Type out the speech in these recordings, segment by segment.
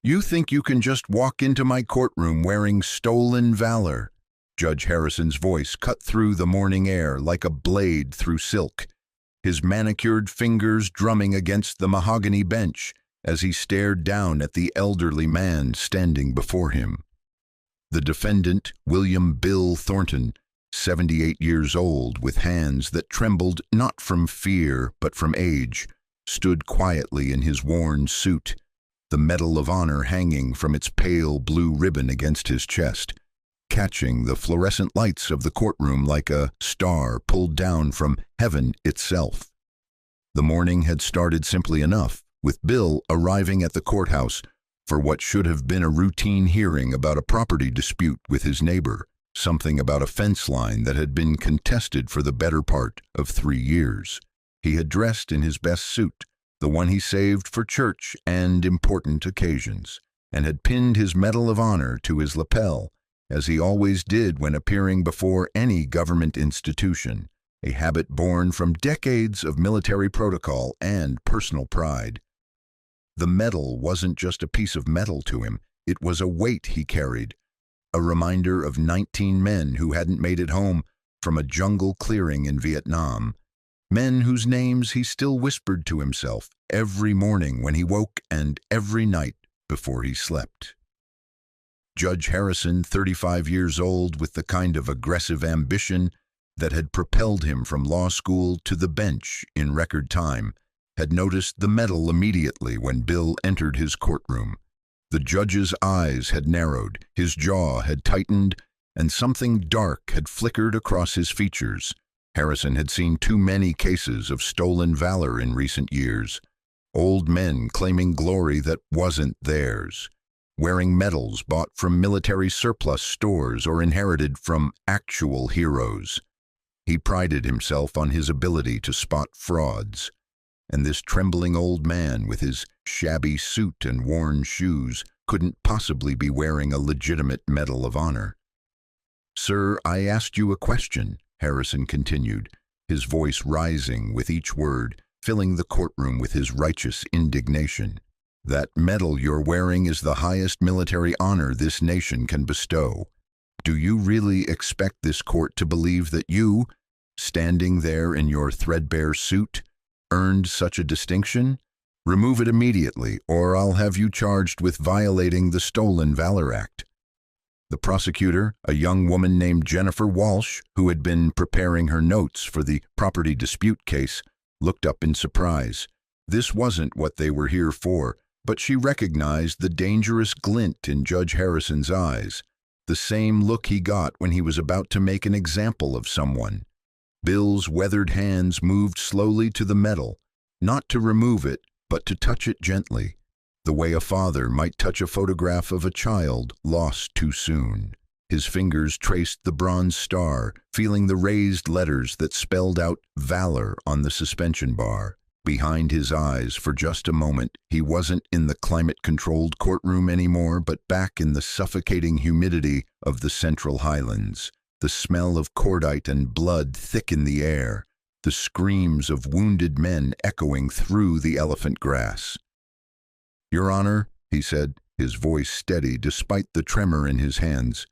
You think you can just walk into my courtroom wearing stolen valor? Judge Harrison's voice cut through the morning air like a blade through silk, his manicured fingers drumming against the mahogany bench as he stared down at the elderly man standing before him. The defendant, William Bill Thornton, 78 years old, with hands that trembled not from fear but from age, stood quietly in his worn suit, the Medal of Honor hanging from its pale blue ribbon against his chest, catching the fluorescent lights of the courtroom like a star pulled down from heaven itself. The morning had started simply enough, with Bill arriving at the courthouse for what should have been a routine hearing about a property dispute with his neighbor, something about a fence line that had been contested for the better part of 3 years. He had dressed in his best suit, the one he saved for church and important occasions, and had pinned his Medal of Honor to his lapel, as he always did when appearing before any government institution, a habit born from decades of military protocol and personal pride. The medal wasn't just a piece of metal to him, it was a weight he carried, a reminder of 19 men who hadn't made it home from a jungle clearing in Vietnam, men whose names he still whispered to himself every morning when he woke and every night before he slept. Judge Harrison, 35 years old, with the kind of aggressive ambition that had propelled him from law school to the bench in record time, had noticed the medal immediately when Bill entered his courtroom. The judge's eyes had narrowed, his jaw had tightened, and something dark had flickered across his features. Harrison had seen too many cases of stolen valor in recent years, old men claiming glory that wasn't theirs, wearing medals bought from military surplus stores or inherited from actual heroes. He prided himself on his ability to spot frauds, and this trembling old man with his shabby suit and worn shoes couldn't possibly be wearing a legitimate Medal of Honor. "Sir, I asked you a question," Harrison continued, his voice rising with each word, filling the courtroom with his righteous indignation. "That medal you're wearing is the highest military honor this nation can bestow. Do you really expect this court to believe that you, standing there in your threadbare suit, earned such a distinction? Remove it immediately, or I'll have you charged with violating the Stolen Valor Act." The prosecutor, a young woman named Jennifer Walsh, who had been preparing her notes for the property dispute case, looked up in surprise. This wasn't what they were here for, but she recognized the dangerous glint in Judge Harrison's eyes, the same look he got when he was about to make an example of someone. Bill's weathered hands moved slowly to the medal, not to remove it, but to touch it gently, the way a father might touch a photograph of a child lost too soon. His fingers traced the bronze star, feeling the raised letters that spelled out valor on the suspension bar. Behind his eyes, for just a moment, he wasn't in the climate-controlled courtroom anymore, but back in the suffocating humidity of the Central Highlands. The smell of cordite and blood thick in the air, the screams of wounded men echoing through the elephant grass. "Your Honor," he said, his voice steady despite the tremor in his hands,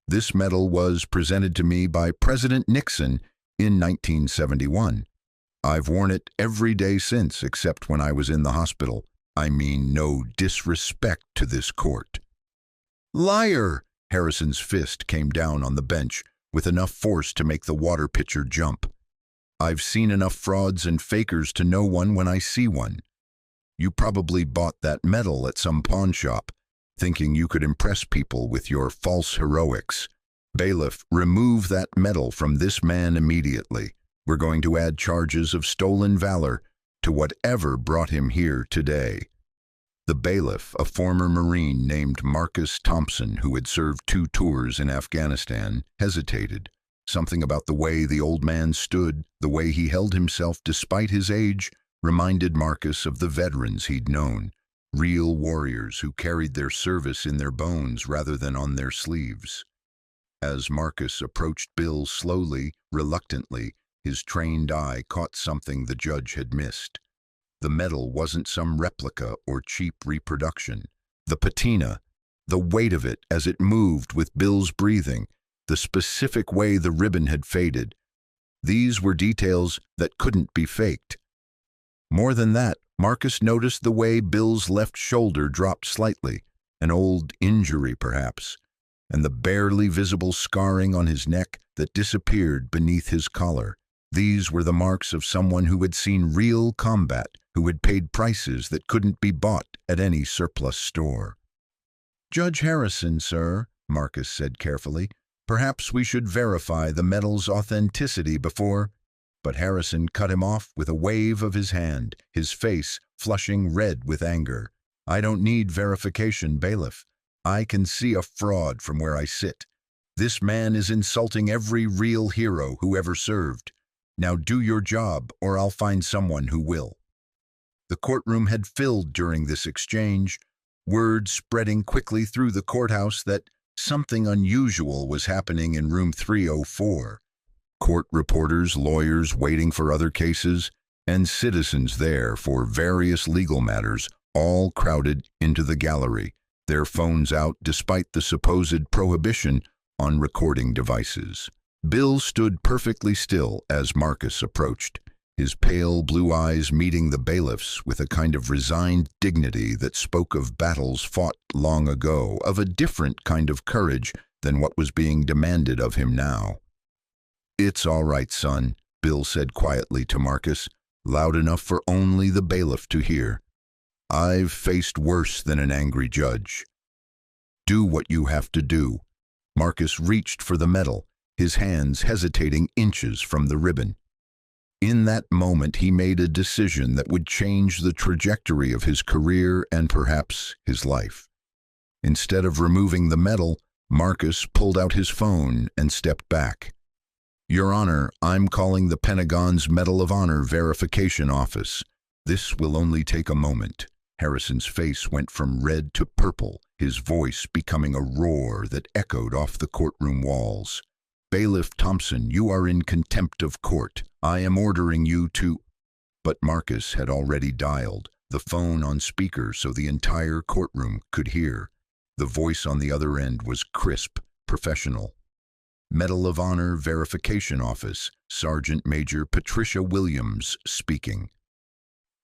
"this medal was presented to me by President Nixon in 1971. I've worn it every day since, except when I was in the hospital. I mean no disrespect to this court." "Liar!" Harrison's fist came down on the bench with enough force to make the water pitcher jump. "I've seen enough frauds and fakers to know one when I see one. You probably bought that medal at some pawn shop, thinking you could impress people with your false heroics. Bailiff, remove that medal from this man immediately. We're going to add charges of stolen valor to whatever brought him here today." The bailiff, a former Marine named Marcus Thompson, who had served 2 tours in Afghanistan, hesitated. Something about the way the old man stood, the way he held himself despite his age, reminded Marcus of the veterans he'd known, real warriors who carried their service in their bones rather than on their sleeves. As Marcus approached Bill slowly, reluctantly, his trained eye caught something the judge had missed. The medal wasn't some replica or cheap reproduction. The patina, the weight of it as it moved with Bill's breathing, the specific way the ribbon had faded. These were details that couldn't be faked. More than that, Marcus noticed the way Bill's left shoulder dropped slightly, an old injury perhaps, and the barely visible scarring on his neck that disappeared beneath his collar. These were the marks of someone who had seen real combat, who had paid prices that couldn't be bought at any surplus store. "Judge Harrison, sir," Marcus said carefully, "perhaps we should verify the medal's authenticity before—" But Harrison cut him off with a wave of his hand, his face flushing red with anger. "I don't need verification, bailiff. I can see a fraud from where I sit. This man is insulting every real hero who ever served. Now do your job, or I'll find someone who will." The courtroom had filled during this exchange, word spreading quickly through the courthouse that something unusual was happening in room 304. Court reporters, lawyers waiting for other cases, and citizens there for various legal matters all crowded into the gallery, their phones out despite the supposed prohibition on recording devices. Bill stood perfectly still as Marcus approached, his pale blue eyes meeting the bailiff's with a kind of resigned dignity that spoke of battles fought long ago, of a different kind of courage than what was being demanded of him now. "It's all right, son," Bill said quietly to Marcus, loud enough for only the bailiff to hear. "I've faced worse than an angry judge. Do what you have to do." Marcus reached for the medal, his hands hesitating inches from the ribbon. In that moment, he made a decision that would change the trajectory of his career and perhaps his life. Instead of removing the medal, Marcus pulled out his phone and stepped back. "Your Honor, I'm calling the Pentagon's Medal of Honor verification office. This will only take a moment." Harrison's face went from red to purple, his voice becoming a roar that echoed off the courtroom walls. "Bailiff Thompson, you are in contempt of court. I am ordering you to—" But Marcus had already dialed, the phone on speaker so the entire courtroom could hear. The voice on the other end was crisp, professional. "Medal of Honor Verification Office, Sergeant Major Patricia Williams speaking."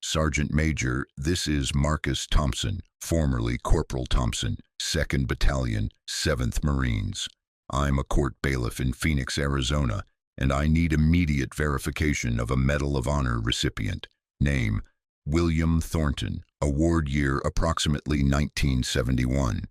"Sergeant Major, this is Marcus Thompson, formerly Corporal Thompson, 2nd Battalion, 7th Marines. I'm a court bailiff in Phoenix, Arizona, and I need immediate verification of a Medal of Honor recipient. Name, William Thornton, award year approximately 1971.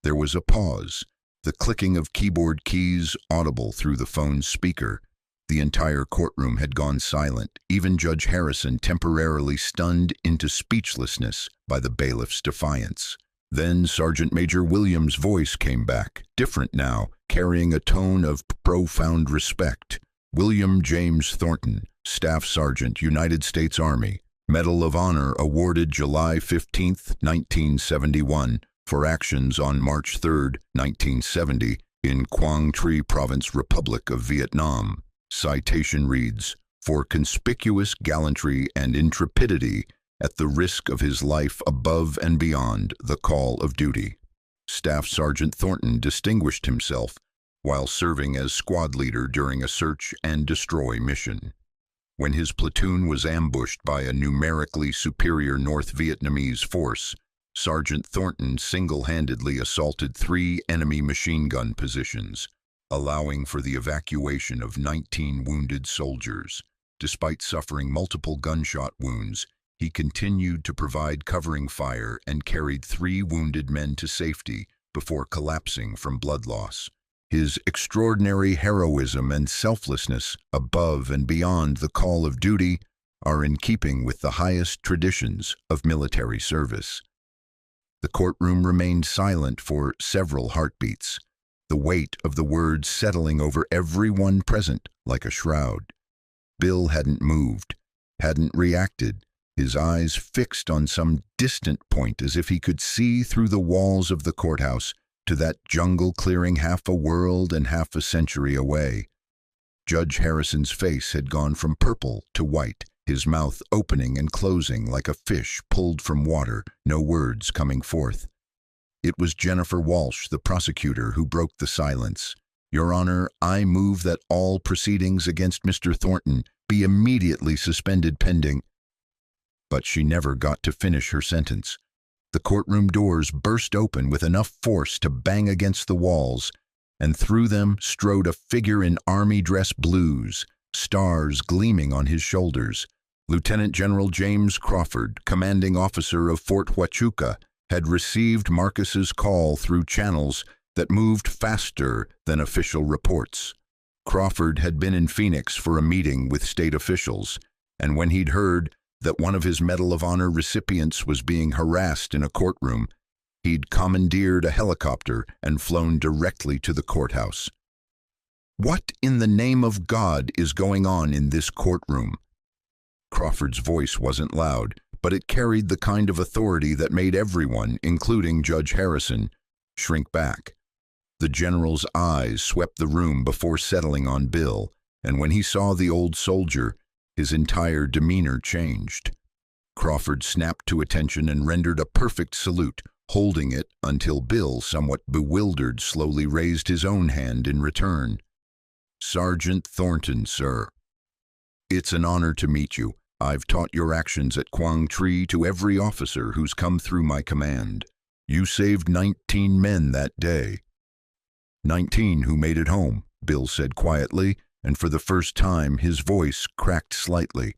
There was a pause, the clicking of keyboard keys audible through the phone's speaker. The entire courtroom had gone silent, even Judge Harrison temporarily stunned into speechlessness by the bailiff's defiance. Then Sergeant Major Williams' voice came back, different now, carrying a tone of profound respect. "William James Thornton, Staff Sergeant, United States Army, Medal of Honor awarded July 15, 1971, for actions on March 3, 1970, in Quang Tri Province, Republic of Vietnam." Citation reads, "For conspicuous gallantry and intrepidity at the risk of his life above and beyond the call of duty. Staff Sergeant Thornton distinguished himself while serving as squad leader during a search and destroy mission. When his platoon was ambushed by a numerically superior North Vietnamese force, Sergeant Thornton single-handedly assaulted 3 enemy machine gun positions, allowing for the evacuation of 19 wounded soldiers. Despite suffering multiple gunshot wounds, he continued to provide covering fire and carried 3 wounded men to safety before collapsing from blood loss. His extraordinary heroism and selflessness above and beyond the call of duty are in keeping with the highest traditions of military service." The courtroom remained silent for several heartbeats, the weight of the words settling over everyone present like a shroud. Bill hadn't moved, hadn't reacted, his eyes fixed on some distant point as if he could see through the walls of the courthouse to that jungle clearing half a world and half a century away. Judge Harrison's face had gone from purple to white, his mouth opening and closing like a fish pulled from water, no words coming forth. It was Jennifer Walsh, the prosecutor, who broke the silence. Your Honor, I move that all proceedings against Mr. Thornton be immediately suspended pending. But she never got to finish her sentence. The courtroom doors burst open with enough force to bang against the walls, and through them strode a figure in army dress blues, stars gleaming on his shoulders. Lieutenant General James Crawford, commanding officer of Fort Huachuca, had received Marcus's call through channels that moved faster than official reports. Crawford had been in Phoenix for a meeting with state officials, and when he'd heard that one of his Medal of Honor recipients was being harassed in a courtroom, he'd commandeered a helicopter and flown directly to the courthouse. What in the name of God is going on in this courtroom? Crawford's voice wasn't loud, but it carried the kind of authority that made everyone, including Judge Harrison, shrink back. The general's eyes swept the room before settling on Bill, and when he saw the old soldier, his entire demeanor changed. Crawford snapped to attention and rendered a perfect salute, holding it until Bill, somewhat bewildered, slowly raised his own hand in return. Sergeant Thornton, sir. It's an honor to meet you. I've taught your actions at Quang Tri to every officer who's come through my command. You saved 19 men that day. 19 who made it home, Bill said quietly, and for the first time his voice cracked slightly.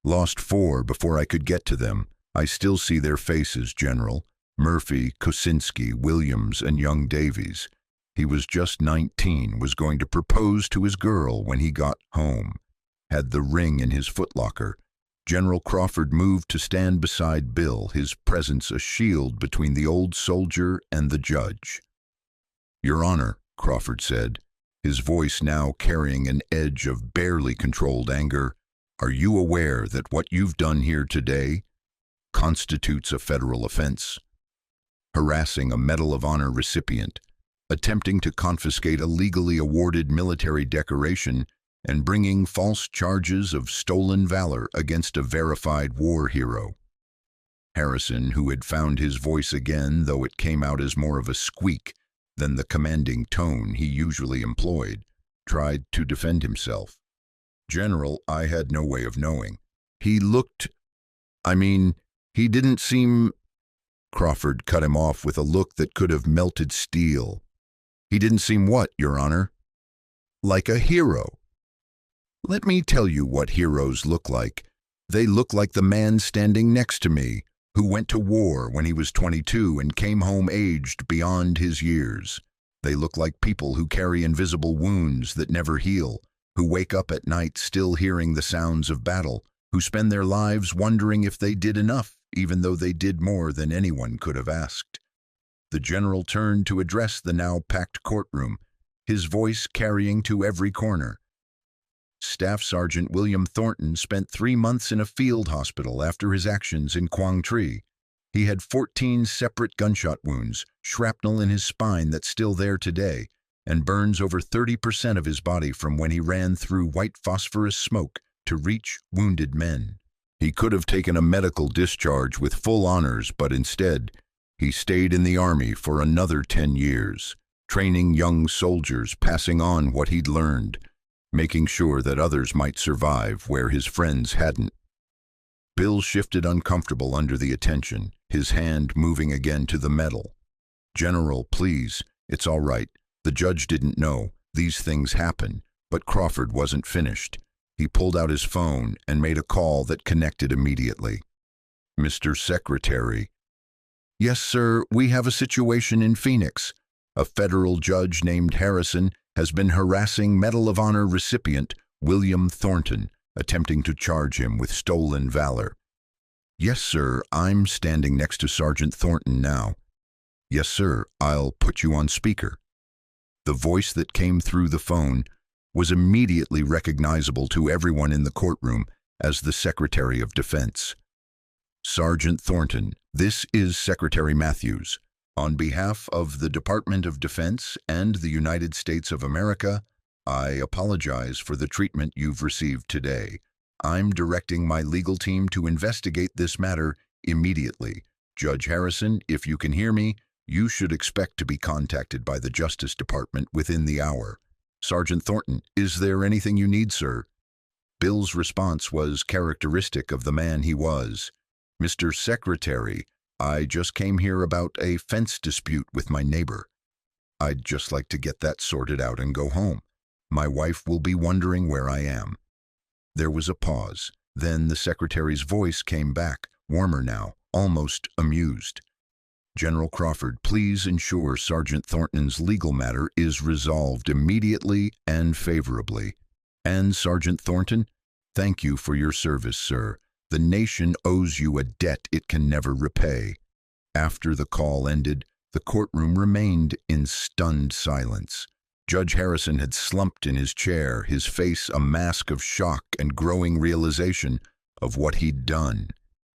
Lost 4 before I could get to them. I still see their faces, General. Murphy, Kosinski, Williams, and young Davies. He was just 19, was going to propose to his girl when he got home. Had the ring in his footlocker. General Crawford moved to stand beside Bill, his presence a shield between the old soldier and the judge. Your Honor, Crawford said, his voice now carrying an edge of barely controlled anger, are you aware that what you've done here today constitutes a federal offense? Harassing a Medal of Honor recipient, attempting to confiscate a legally awarded military decoration, and bringing false charges of stolen valor against a verified war hero. Harrison, who had found his voice again, though it came out as more of a squeak than the commanding tone he usually employed, tried to defend himself. General, I had no way of knowing. He didn't seem... Crawford cut him off with a look that could have melted steel. He didn't seem what, Your Honor? Like a hero. Let me tell you what heroes look like. They look like the man standing next to me, who went to war when he was 22 and came home aged beyond his years. They look like people who carry invisible wounds that never heal, who wake up at night still hearing the sounds of battle, who spend their lives wondering if they did enough, even though they did more than anyone could have asked. The general turned to address the now packed courtroom, his voice carrying to every corner. Staff Sergeant William Thornton spent 3 months in a field hospital after his actions in Quang Tri. He had 14 separate gunshot wounds, shrapnel in his spine that's still there today, and burns over 30% of his body from when he ran through white phosphorus smoke to reach wounded men. He could have taken a medical discharge with full honors, but instead, he stayed in the Army for another 10 years, training young soldiers, passing on what he'd learned, making sure that others might survive where his friends hadn't. Bill shifted uncomfortable under the attention, his hand moving again to the medal. General, please, it's all right. The judge didn't know. These things happen. But Crawford wasn't finished. He pulled out his phone and made a call that connected immediately. Mr. Secretary. Yes, sir, we have a situation in Phoenix. A federal judge named Harrison has been harassing Medal of Honor recipient William Thornton, attempting to charge him with stolen valor. Yes, sir, I'm standing next to Sergeant Thornton now. Yes, sir, I'll put you on speaker. The voice that came through the phone was immediately recognizable to everyone in the courtroom as the Secretary of Defense. Sergeant Thornton, this is Secretary Matthews. On behalf of the Department of Defense and the United States of America, I apologize for the treatment you've received today. I'm directing my legal team to investigate this matter immediately. Judge Harrison, if you can hear me, You should expect to be contacted by the Justice Department within the hour. Sergeant Thornton, is there anything you need, sir? Bill's response was characteristic of the man he was. Mr. Secretary, I just came here about a fence dispute with my neighbor. I'd just like to get that sorted out and go home. My wife will be wondering where I am. There was a pause. Then the secretary's voice came back, warmer now, almost amused. General Crawford, please ensure Sergeant Thornton's legal matter is resolved immediately and favorably. And Sergeant Thornton, thank you for your service, sir. The nation owes you a debt it can never repay. After the call ended, the courtroom remained in stunned silence. Judge Harrison had slumped in his chair, his face a mask of shock and growing realization of what he'd done.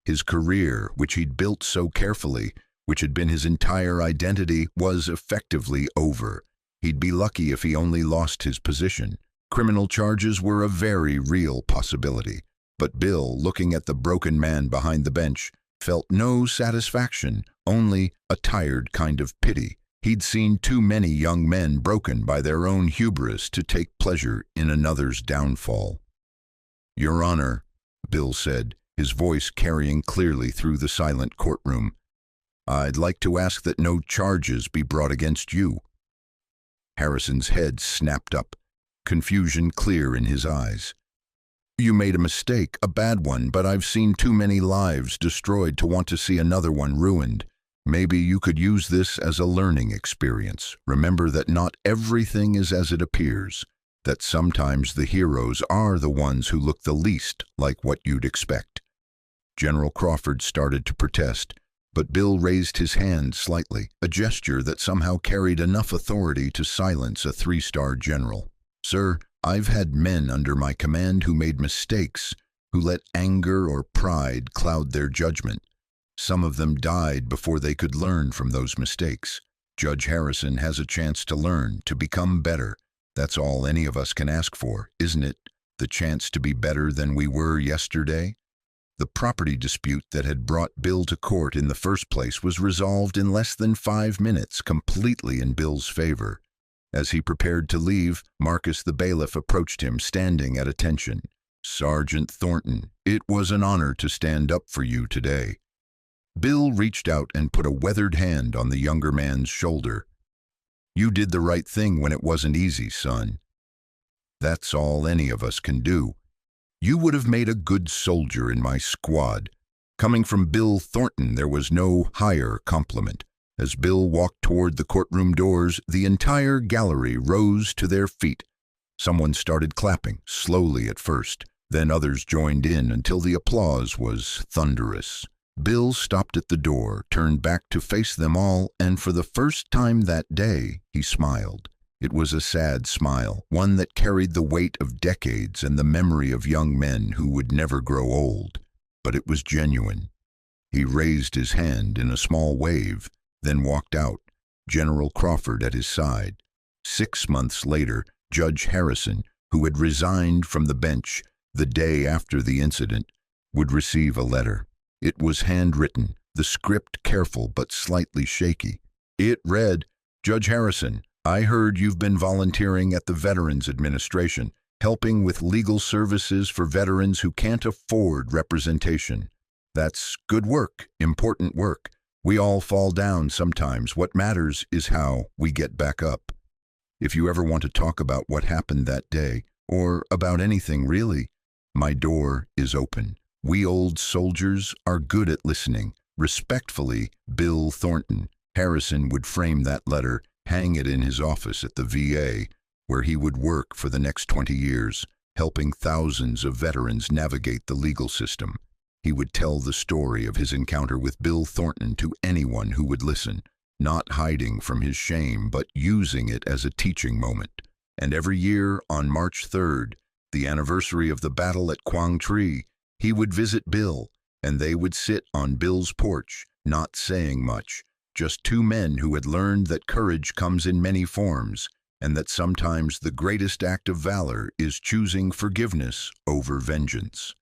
His career, which he'd built so carefully, which had been his entire identity, was effectively over. He'd be lucky if he only lost his position. Criminal charges were a very real possibility. But Bill, looking at the broken man behind the bench, felt no satisfaction, only a tired kind of pity. He'd seen too many young men broken by their own hubris to take pleasure in another's downfall. Your Honor, Bill said, his voice carrying clearly through the silent courtroom, I'd like to ask that no charges be brought against you. Harrison's head snapped up, confusion clear in his eyes. You made a mistake, a bad one, but I've seen too many lives destroyed to want to see another one ruined. Maybe you could use this as a learning experience. Remember that not everything is as it appears, that sometimes the heroes are the ones who look the least like what you'd expect. General Crawford started to protest, but Bill raised his hand slightly, a gesture that somehow carried enough authority to silence a three-star general. Sir, I've had men under my command who made mistakes, who let anger or pride cloud their judgment. Some of them died before they could learn from those mistakes. Judge Harrison has a chance to learn, to become better. That's all any of us can ask for, isn't it? The chance to be better than we were yesterday? The property dispute that had brought Bill to court in the first place was resolved in less than 5 minutes, completely in Bill's favor. As he prepared to leave, Marcus the bailiff approached him, standing at attention. Sergeant Thornton, it was an honor to stand up for you today. Bill reached out and put a weathered hand on the younger man's shoulder. You did the right thing when it wasn't easy, son. That's all any of us can do. You would have made a good soldier in my squad. Coming from Bill Thornton, there was no higher compliment. As Bill walked toward the courtroom doors, the entire gallery rose to their feet. Someone started clapping, slowly at first. Then others joined in until the applause was thunderous. Bill stopped at the door, turned back to face them all, and for the first time that day, he smiled. It was a sad smile, one that carried the weight of decades and the memory of young men who would never grow old. But it was genuine. He raised his hand in a small wave, then walked out, General Crawford at his side. 6 months later, Judge Harrison, who had resigned from the bench the day after the incident, would receive a letter. It was handwritten, the script careful but slightly shaky. It read, Judge Harrison, I heard you've been volunteering at the Veterans Administration, helping with legal services for veterans who can't afford representation. That's good work, important work. We all fall down sometimes. What matters is how we get back up. If you ever want to talk about what happened that day, or about anything really, my door is open. We old soldiers are good at listening. Respectfully, Bill Thornton. Harrison would frame that letter, hang it in his office at the VA, where he would work for the next 20 years, helping thousands of veterans navigate the legal system. He would tell the story of his encounter with Bill Thornton to anyone who would listen, not hiding from his shame, but using it as a teaching moment. And every year, on March 3rd, the anniversary of the battle at Quang Tri, he would visit Bill, and they would sit on Bill's porch, not saying much, just two men who had learned that courage comes in many forms, and that sometimes the greatest act of valor is choosing forgiveness over vengeance.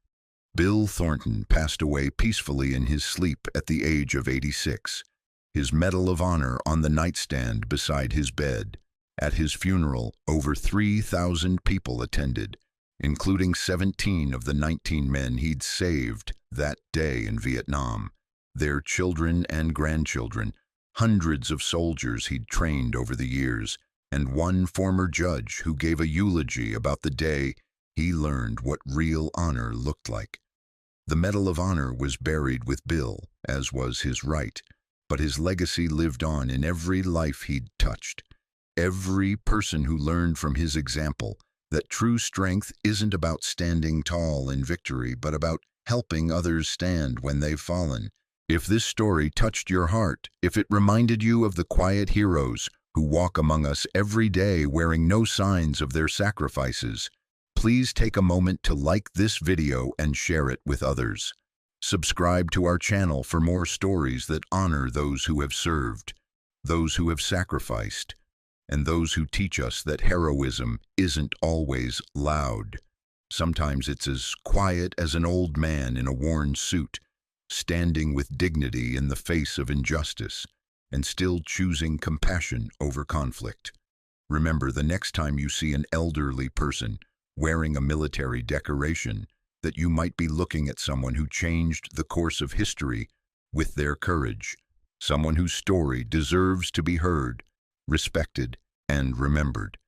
Bill Thornton passed away peacefully in his sleep at the age of 86. his Medal of Honor on the nightstand beside his bed. At his funeral, over 3,000 people attended, including 17 of the 19 men he'd saved that day in Vietnam, their children and grandchildren, hundreds of soldiers he'd trained over the years, and one former judge who gave a eulogy about the day he learned what real honor looked like. The Medal of Honor was buried with Bill, as was his right, but his legacy lived on in every life he'd touched. Every person who learned from his example that true strength isn't about standing tall in victory, but about helping others stand when they've fallen. If this story touched your heart, if it reminded you of the quiet heroes who walk among us every day wearing no signs of their sacrifices, please take a moment to like this video and share it with others. Subscribe to our channel for more stories that honor those who have served, those who have sacrificed, and those who teach us that heroism isn't always loud. Sometimes it's as quiet as an old man in a worn suit, standing with dignity in the face of injustice, and still choosing compassion over conflict. Remember, the next time you see an elderly person wearing a military decoration, that you might be looking at someone who changed the course of history with their courage, someone whose story deserves to be heard, respected, and remembered.